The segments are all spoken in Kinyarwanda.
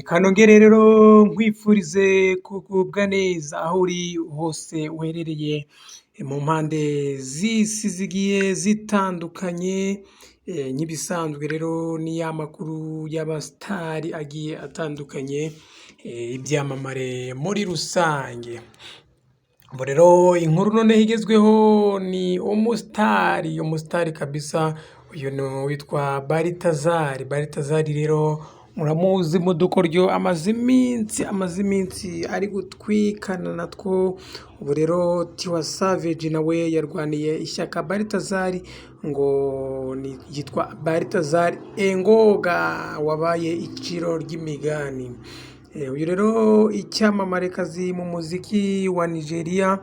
Kanongere rero nkwifurize kugubwa neza aho uri hose uherereye mu mpande z'isi zigiye zitandukanye, nk'ibisanzwe rero ni ya makuru y'abasitari agiye atandukanye, ibyamamare muri rusange. Ubu rero inkuru noneho igezweho ni umusitari kabisa, uyu ni uwitwa Baritazari. Baritazari rero muramuzi mu dukoryo amaze iminsi ari gutwikana natwo. Ubu rero Tiwa Savage nawe yarwaniye ishyaka Baritazari ngo yitwa Baritazari Engoga wabaye iciro ry'imigani. Uyu rero icyamamarekazi mu muziki wa Nigeria,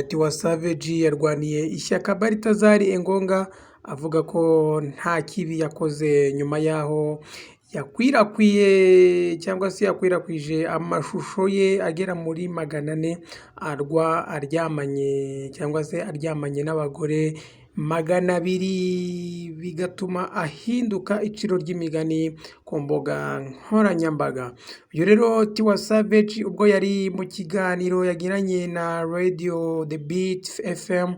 Tiwa Savage yarwaniye ishyaka Baritazari Engonga avuga ko nta kibi yakoze nyuma yaho yakwirakwije amashusho ye agera muri 400 aryamanye n'abagore 200 bigatuma ahinduka iciro ry'imigani ku mbuga nkoranyambaga. Uyu rero Tiwa Savage ubwo yari mu kiganiro yagiranye na Radio The Beat FM,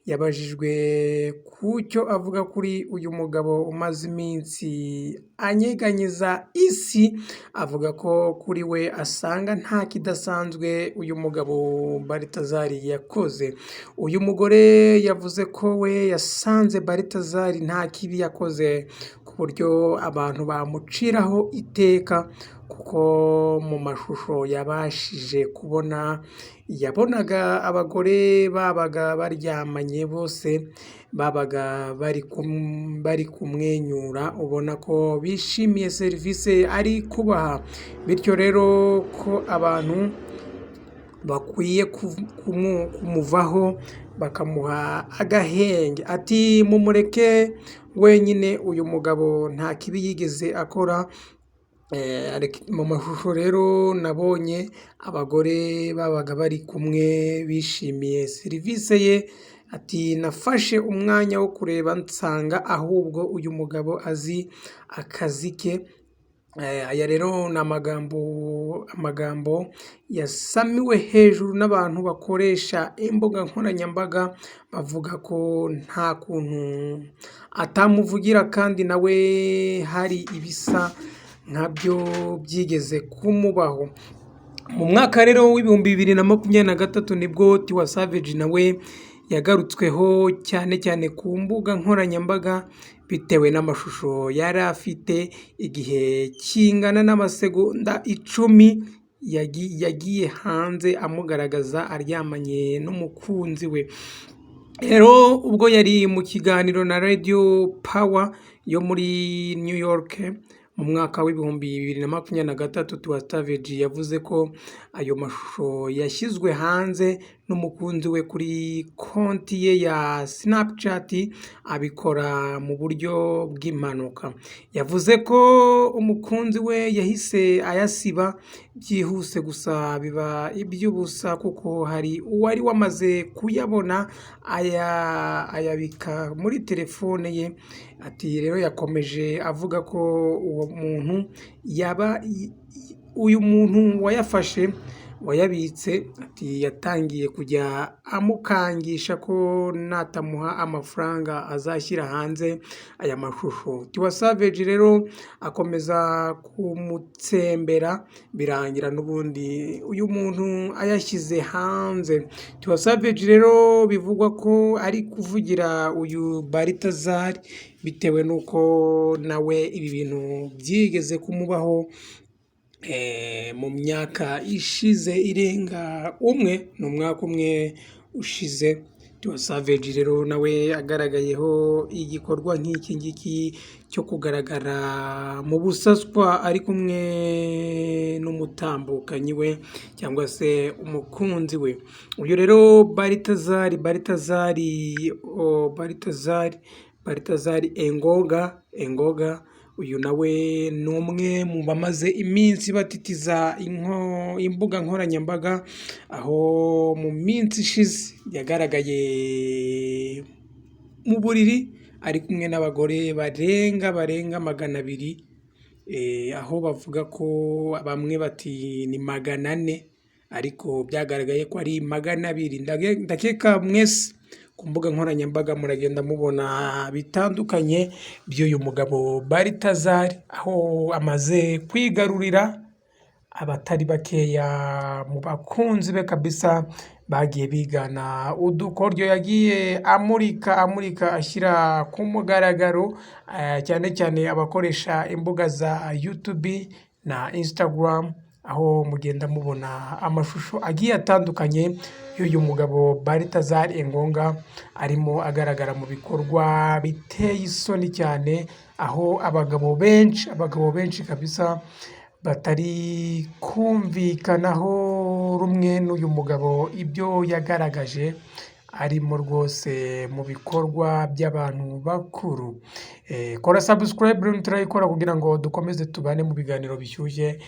yabajijwe kucyo avuga kuri uyu mugabo umaze iminsi anyeganyeza isi, avuga ko kuri we asanga nta kidasanzwe uyu mugabo Baritazari yakoze. Uyu mugore yavuze ko we yasanze Baritazari nta kibi yakoze ku buryo abantu bamuciraho iteka, kuko mu mashusho yabashije kubona yabonaga abagore babaga baryamanye bose babaga bari kumwenyura, ubona ko bishimiye serivisi ari kubaha, bityo rero ko abantu bakwiye kumuvaho bakamuha agahenge. Ati mumureke wenyine, uyu mugabo nta kibi yigeze akora. Mu mashusho rero nabonye abagore babaga bari kumwe bishimiye serivisi ye. Ati nafashe umwanya wo kureba nsanga ahubwo uyu mugabo azi akazi ke. Aya rero ni amagambo yasamiwe hejuru n'abantu bakoresha imbuga nkoranyambaga, bavuga ko nta kuntu atamuvugira kandi nawe hari ibisa nkabyo byigeze kumubaho. Mu mwaka rero w'ibihumbi 2023 nibwo Tiwa Savage nawe yagarutsweho cyane ku mbuga nkoranyambaga bitewe n'amashusho yari afite igihe kingana n'amasegonda 10 yagiye hanze amugaragaza aryamanye n'umukunzi we. Rero ubwo yari mu kiganiro na Radio Power yo muri New York mu mwaka w'ibihumbi 2023, Tiwa Savage yavuze ko ayo mashusho yashyizwe hanze n'umukunzi we kuri konti ye ya Snapchat, abikora mu buryo bw'impanuka. Yavuze ko umukunzi we yahise ayasiba byihuse, gusa biba iby'ubusa kuko hari uwari wamaze kuyabona ayabika muri telefone ye. Ati rero yakomeje avuga ko uyu muntu wayabitse, ati yatangiye kujya amukangisha ko natamuha amafaranga azashyira hanze aya mashusho. Tiwa Savage rero akomeza kumutsembera birangira n'ubundi uyu muntu ayashyize hanze. Tiwa Savage rero bivugwa ko ari kuvugira uyu Baritazari bitewe n'uko nawe ibi bintu byigeze kumubaho mu myaka ishize irenga ni umwaka umwe ushize. Tiwa Savage rero nawe agaragayeho igikorwa nk'iki ngiki cyo kugaragara mu busaswa ari kumwe n'umutambukanyi we cyangwa se umukunzi we. Uyu rero Baritazari Engoga, uyu nawe ni umwe mu bamaze iminsi batitiza imbuga nkoranyambaga, aho mu minsi ishize yagaragaye mu buriri ari kumwe n'abagore barenga 200 aho bavuga ko bamwe bati ni 400 ariko byagaragaye ko ari 200. Ndakeka mwese ku mbuga nkoranyambaga muragenda mubona bitandukanye by'uyu mugabo Balthazar, aho amaze kwigarurira abatari bakeya mu bakunzi be kabisa, bagiye bigana udukoryo yagiye amurika ashyira ku mugaragaro, cyane cyane abakoresha imbuga za YouTube na Instagram, aho mugenda mubona amashusho agiye atandukanye y'uyu mugabo Balthazar Engonga arimo agaragara mu bikorwa biteye isoni cyane, aho abagabo benshi kabisa batari kumvikanaho rumwe n'uyu mugabo ibyo yagaragaje arimo rwose mu bikorwa by'abantu bakuru. Kora subscribe turayikora kugira ngo dukomeze tubane mu biganiro bishyushye.